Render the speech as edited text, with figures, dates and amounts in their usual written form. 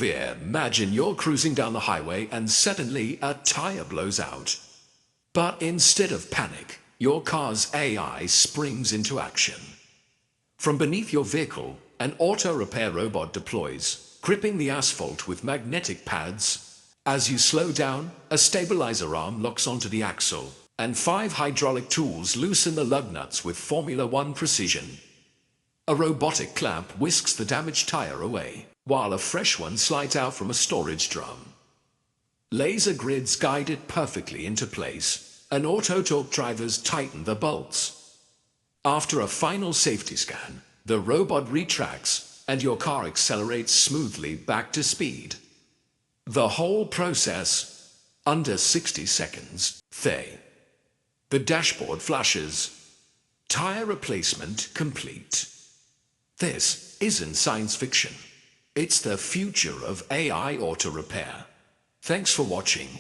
Imagine you're cruising down the highway and suddenly a tire blows out. But instead of panic, your car's AI springs into action. From beneath your vehicle, an auto repair robot deploys, gripping the asphalt with magnetic pads. As you slow down, a stabilizer arm locks onto the axle, and 5 hydraulic tools loosen the lug nuts with Formula One precision. A robotic clamp whisks the damaged tire away, while a fresh one slides out from a storage drum. Laser grids guide it perfectly into place, and auto-torque drivers tighten the bolts. After a final safety scan, the robot retracts, and your car accelerates smoothly back to speed. The whole process, under 60 seconds. The dashboard flashes. Tire replacement complete. This isn't science fiction. It's the future of AI auto repair. Thanks for watching.